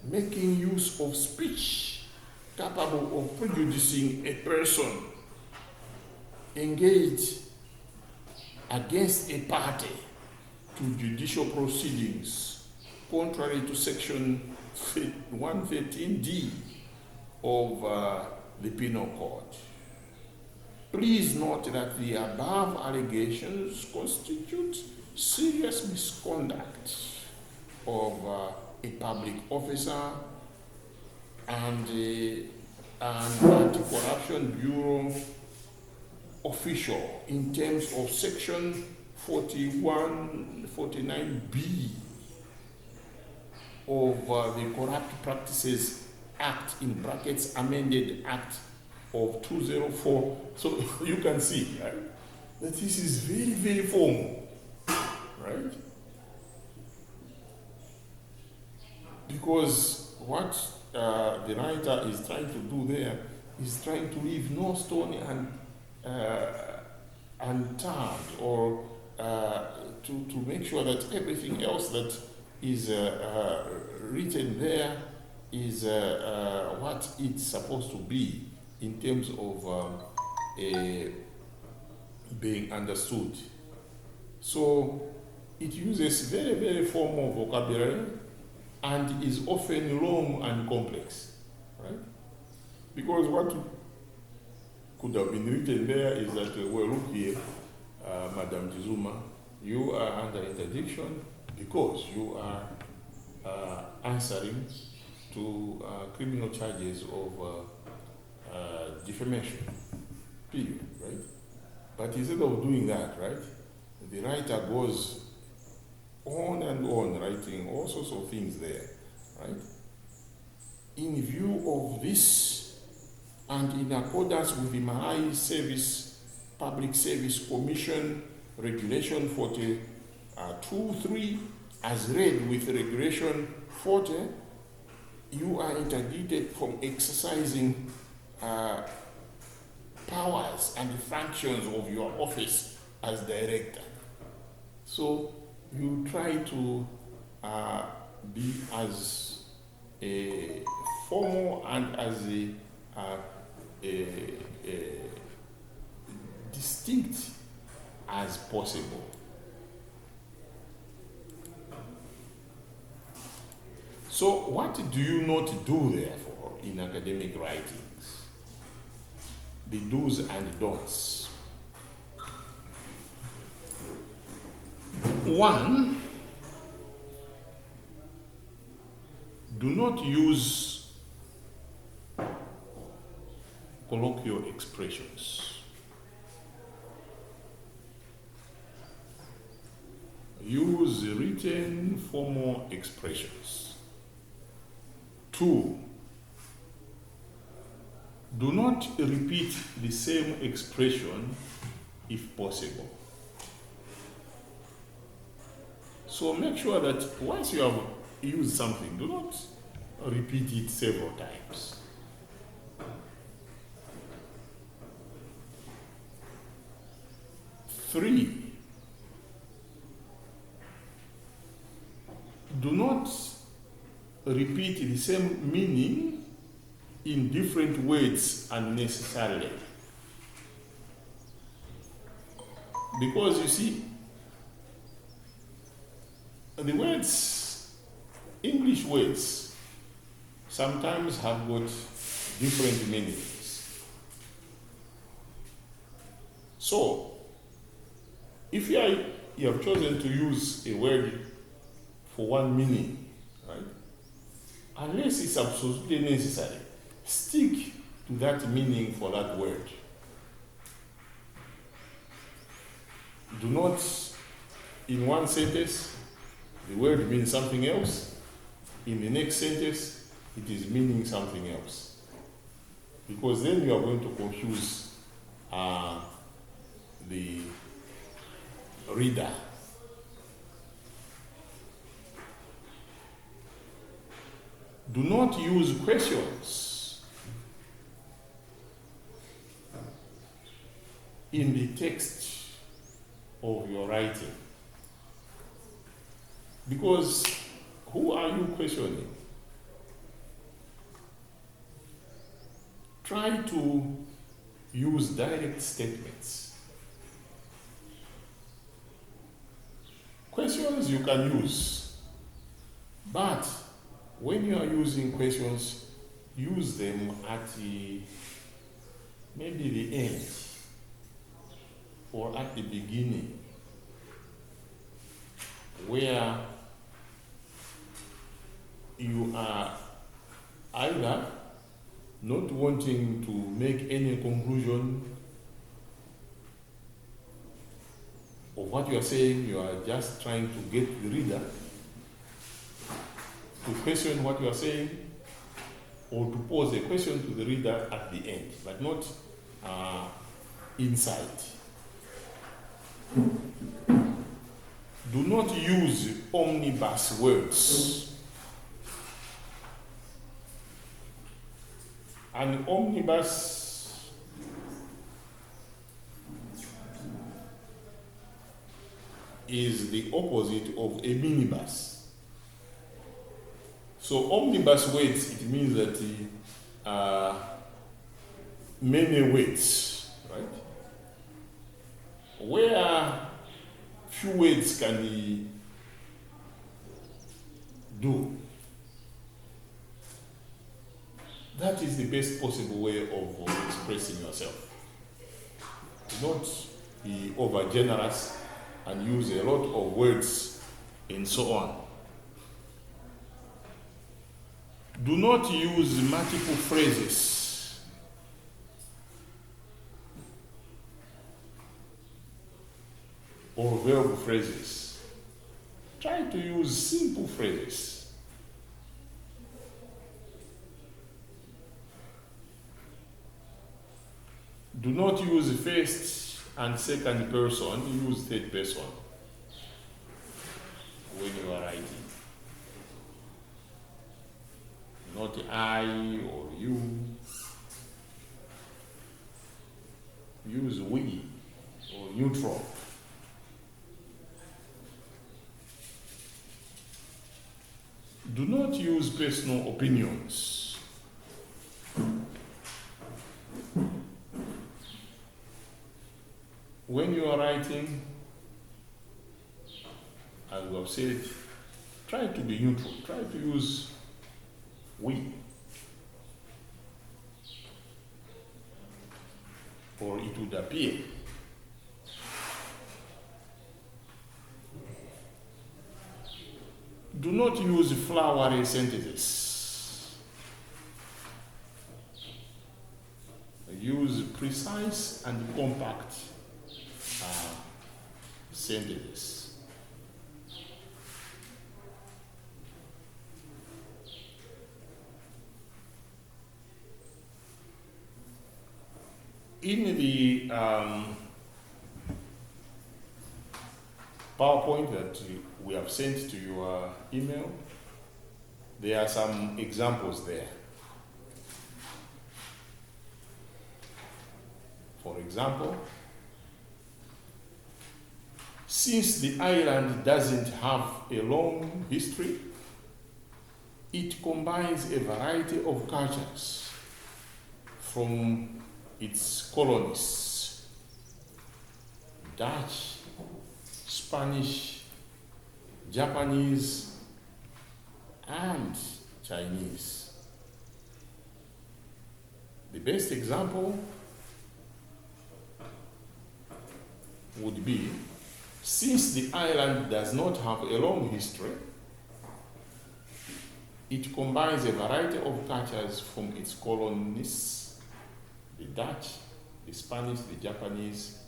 making use of speech capable of prejudicing a person engaged against a party to judicial proceedings, contrary to section 113D of the Penal Code. Please note that the above allegations constitute serious misconduct of a public officer and an anti-corruption bureau official in terms of section 49B of the Corrupt Practices Act, in brackets, amended Act of 204. So you can see, right, that this is very, very formal, right? Because what the writer is trying to do there is trying to leave no stone unturned, or to make sure that everything else that is written there is what it's supposed to be in terms of being understood. So it uses very, very formal vocabulary and is often long and complex, right? Because what could have been written there is that, well, look here, Madam Chizuma, you are under interdiction because you are answering to criminal charges of defamation, period, right? But instead of doing that, right, the writer goes on and on, writing all sorts of things there, right? In view of this, and in accordance with the Malawi Public Service Commission Regulation 42.3, as read with Regulation 40, you are interdicted from exercising powers and functions of your office as director. So you try to be as formal and as distinct as possible. So what do you not do, therefore, in academic writings? The do's and don'ts. 1, do not use colloquial expressions. Use written formal expressions. 2. Do not repeat the same expression if possible. So make sure that once you have used something, do not repeat it several times. 3. Do not repeat the same meaning in different words unnecessarily. Because you see, the words, English words, sometimes have got different meanings. So, if you have chosen to use a word for one meaning, right? Unless it's absolutely necessary, stick to that meaning for that word. Do not, in one sentence, the word means something else. In the next sentence, it is meaning something else. Because then you are going to confuse the reader. Do not use questions in the text of your writing. Because who are you questioning? Try to use direct statements. Questions you can use, but when you are using questions, use them at maybe the end or at the beginning, where you are either not wanting to make any conclusion of what you are saying, you are just trying to get the reader to question what you are saying, or to pose a question to the reader at the end, but not inside. Do not use omnibus words. An omnibus is the opposite of a minibus. So omnibus words, it means that many words, right? Where few words can he do? That is the best possible way of expressing yourself. Do not be over generous and use a lot of words and so on. Do not use multiple phrases. Or verb phrases. Try to use simple phrases. Do not use first and second person, use third person when you are writing. Not I or you. Use we or neutral. Do not use personal opinions. When you are writing, as we have said, try to be neutral. Try to use we, or it would appear. Do not use flowery sentences. use precise and compact sentences. In the PowerPoint that we have sent to your email, there are some examples there. For example, since the island doesn't have a long history, it combines a variety of cultures from its colonies: Dutch, Spanish, Japanese, and Chinese. The best example would be, since the island does not have a long history, it combines a variety of cultures from its colonies: the Dutch, the Spanish, the Japanese,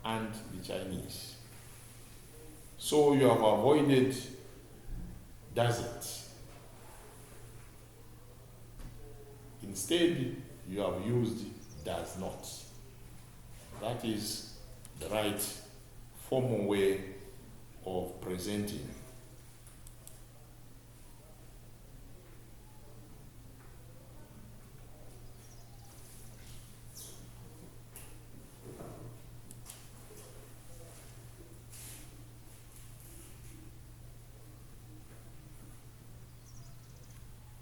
and the Chinese. So you have avoided doesn't. Instead, you have used does not. That is the right formal way of presenting.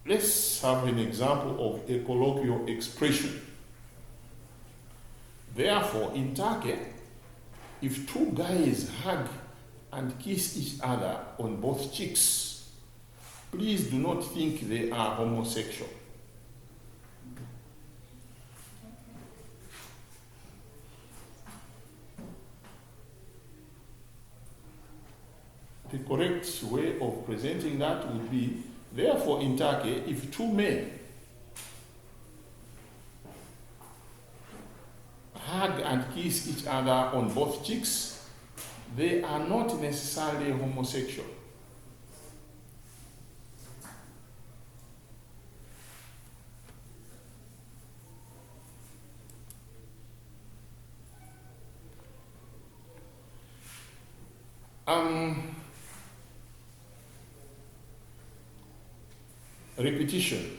Let's have an example of a colloquial expression. Therefore, in Turkey, if two guys hug and kiss each other on both cheeks, please do not think they are homosexual. The correct way of presenting that would be, therefore, in Turkey, if two men hug and kiss each other on both cheeks, they are not necessarily homosexual. Repetition.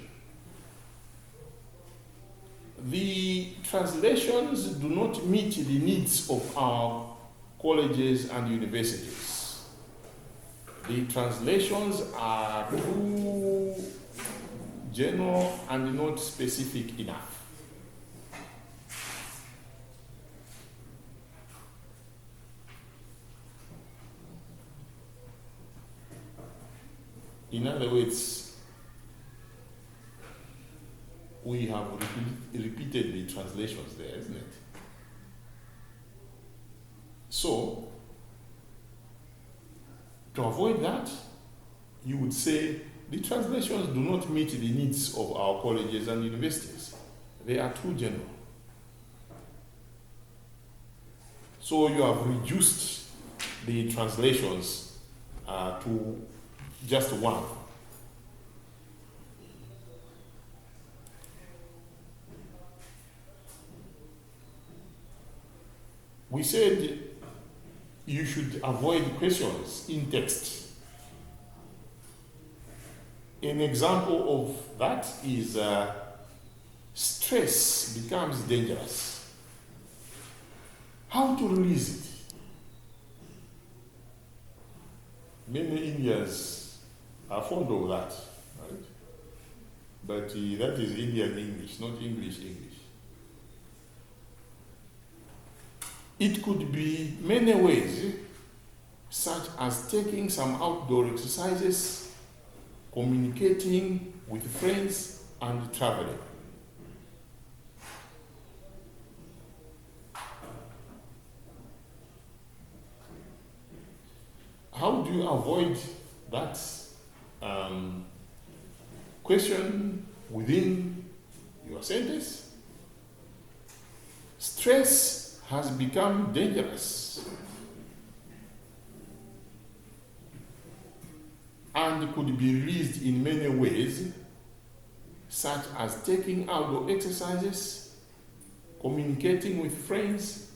The translations do not meet the needs of our colleges and universities. The translations are too general and not specific enough. In other words, we have repeated the translations there, isn't it? So, to avoid that, you would say the translations do not meet the needs of our colleges and universities. They are too general. So you have reduced the translations to just one. We said you should avoid questions in text. An example of that is stress becomes dangerous. How to release it? Many Indians are fond of that, right? But that is Indian English, not English English. It could be many ways, such as taking some outdoor exercises, communicating with friends, and traveling. How do you avoid that question within your sentence? stress has become dangerous and could be released in many ways, such as taking outdoor exercises, communicating with friends,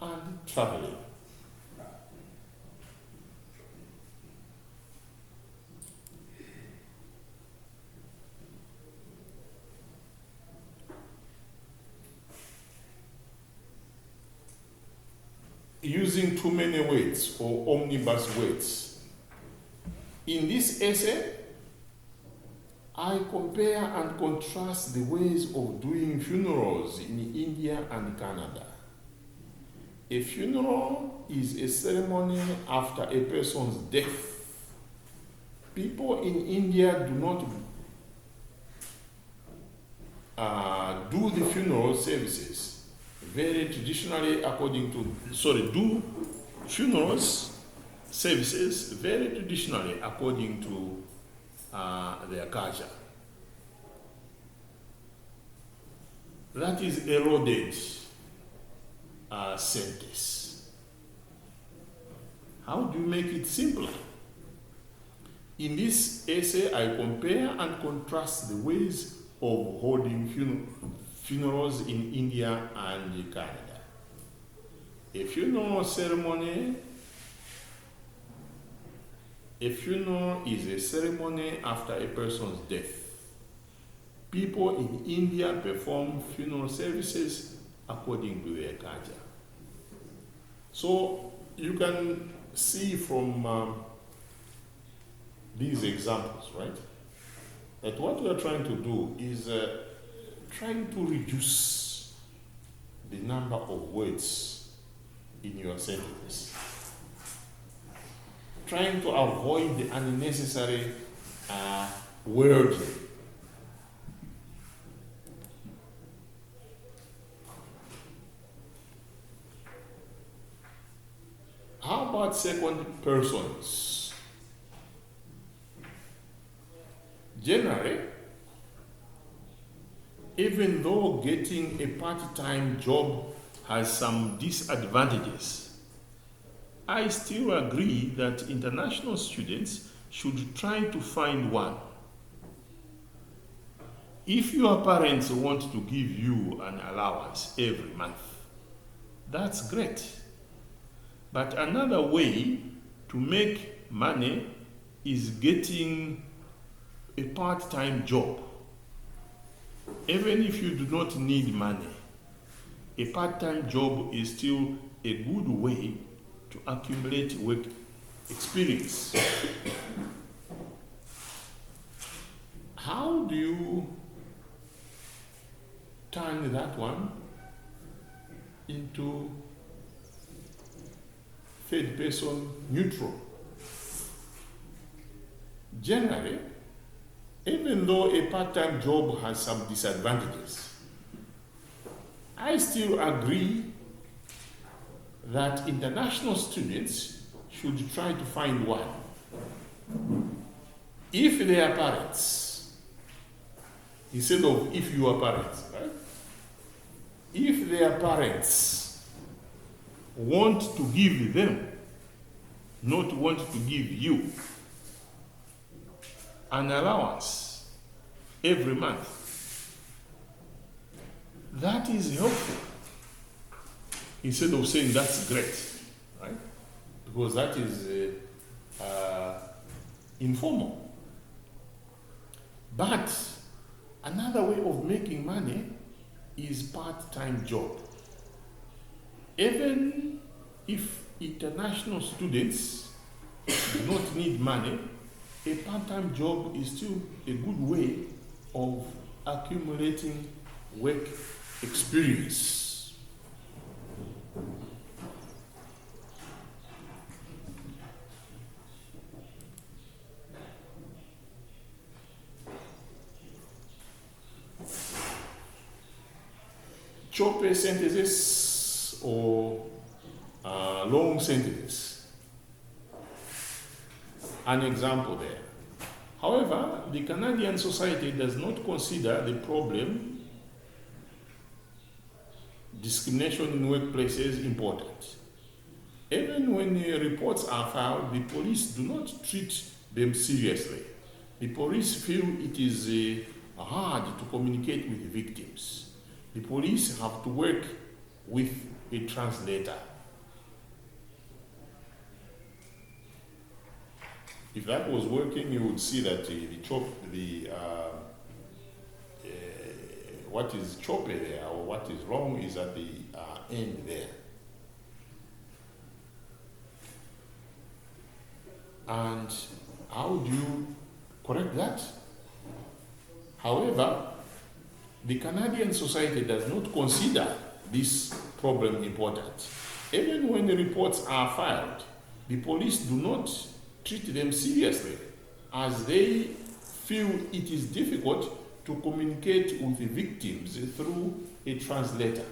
and traveling. Using too many weights or omnibus weights. In this essay, I compare and contrast the ways of doing funerals in India and Canada. A funeral is a ceremony after a person's death. People in India do not do the funeral services very traditionally do funerals services very traditionally according to their culture. That is eroded sentence. How do you make it simpler? In this essay, I compare and contrast the ways of holding funerals in India and Canada. A funeral is a ceremony after a person's death. People in India perform funeral services according to their culture. So you can see from these examples, right, that what we are trying to do is trying to reduce the number of words in your sentence, trying to avoid the unnecessary wording. How about second persons? Generally, even though getting a part-time job has some disadvantages, I still agree that international students should try to find one. If your parents want to give you an allowance every month, that's great. But another way to make money is getting a part-time job. Even if you do not need money, a part-time job is still a good way to accumulate work experience. How do you turn that one into third person neutral? Generally, even though a part-time job has some disadvantages, I still agree that international students should try to find one. If their parents, instead of if your parents, right? If their parents want to give them, not want to give you, an allowance every month, that is helpful. Instead of saying that's great, right? Because that is informal. But another way of making money is part-time job. Even if international students do not need money, a part-time job is still a good way of accumulating work experience. Choppy sentences or long sentences. An example there. However, the Canadian society does not consider the problem discrimination in workplaces is important. Even when reports are filed, the police do not treat them seriously. The police feel it is hard to communicate with the victims. The police have to work with a translator. If that was working, you would see that what is choppy there or what is wrong is at the end there. And how do you correct that? However, the Canadian society does not consider this problem important. Even when the reports are filed, the police do not treat them seriously, as they feel it is difficult to communicate with the victims through a translator.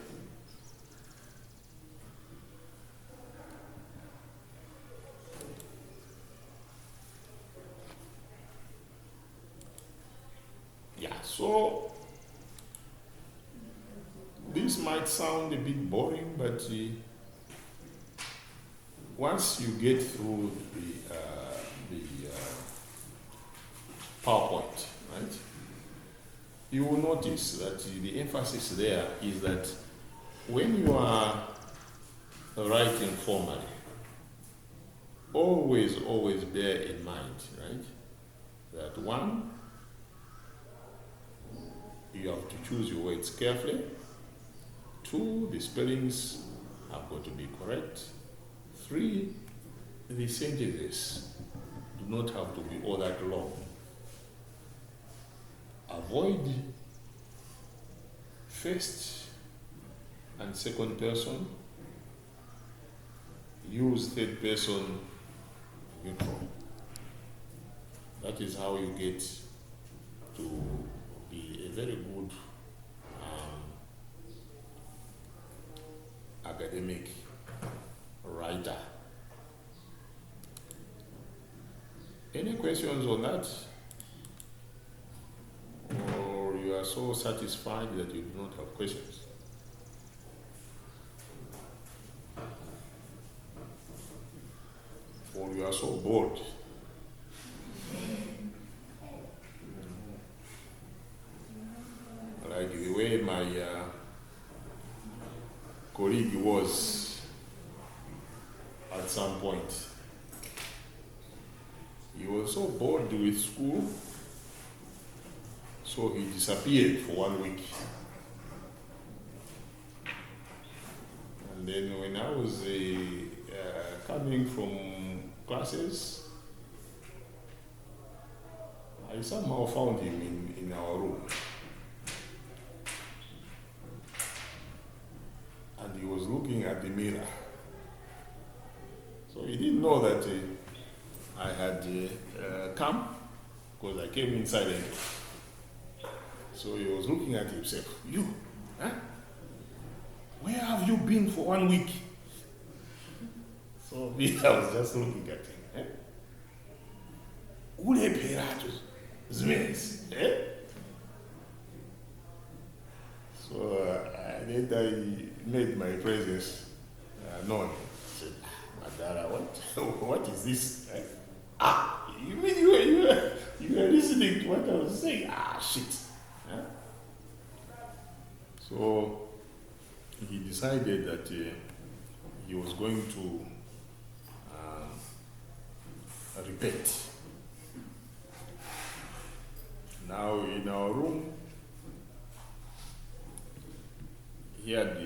Yeah, so this might sound a bit boring, but once you get through the PowerPoint, right, you will notice that the emphasis there is that when you are writing formally, always bear in mind, right, that one, you have to choose your words carefully. Two, the spellings have got to be correct. Three, the sentences do not have to be all that long. Avoid first and second person. Use third person neutral. That is how you get to be a very good academic writer. Any questions on that? Or you are so satisfied that you do not have questions? Or you are so bored? Like the way my colleague was at some point. He was so bored with school, so he disappeared for 1 week. And then when I was coming from classes, I somehow found him in our room. And he was looking at the mirror. So he didn't know that I had come, because I came inside anyway. So he was looking at himself. You, huh? Where have you been for 1 week? So me, I was just looking at him. Ule peratus, zmes, eh? So then I made my presence known. I said, Madara, what is this? Eh? You mean you were listening to what I was saying? Shit. Huh? So he decided that he was going to repent. Now in our room, he had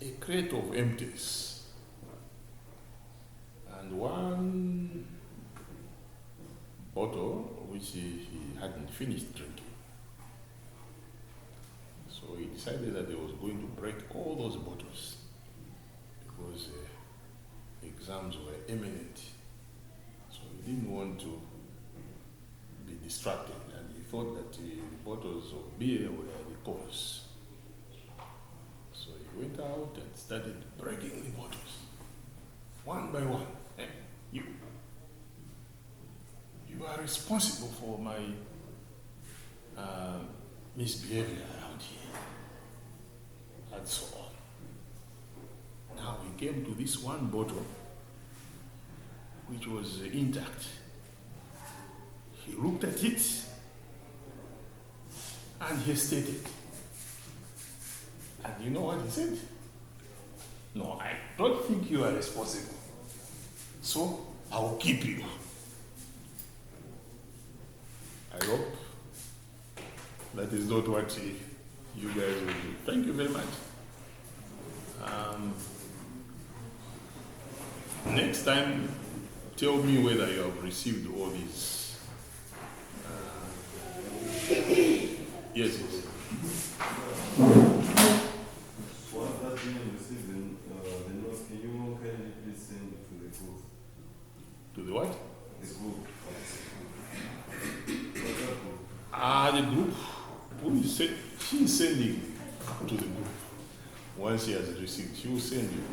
a crate of empties and one bottle which he hadn't finished drinking. So he decided that he was going to break all those bottles because exams were imminent. So he didn't want to be distracted, and he thought that the bottles of beer were the cause. So he went out and started breaking the bottles, one by one. Hey, you are responsible for my misbehavior around here. came to this one bottle, which was intact. He looked at it and hesitated. And you know what he said? No, I don't think you are responsible. So I will keep you. I hope that is not what you guys will do. Thank you very much. Next time, tell me whether you have received all these. Yes, yes. Once that email received the notes, can you kindly please send it to the group? To the what? The group. The group. Who is she's sending to the group. Once she has received, she will send you.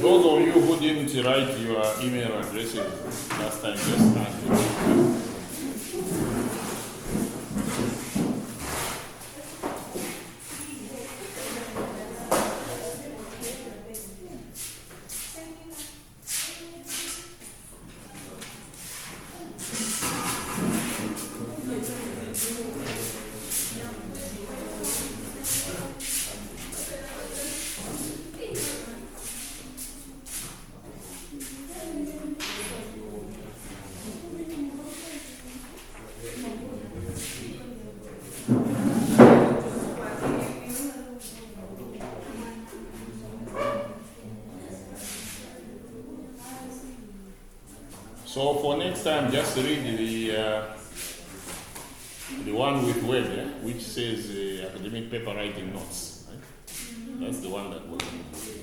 Those of you who didn't write your email addresses last time, just ask them. So for next time, just read the one with word, which says academic paper writing notes. Right? That's the one that we're going to do.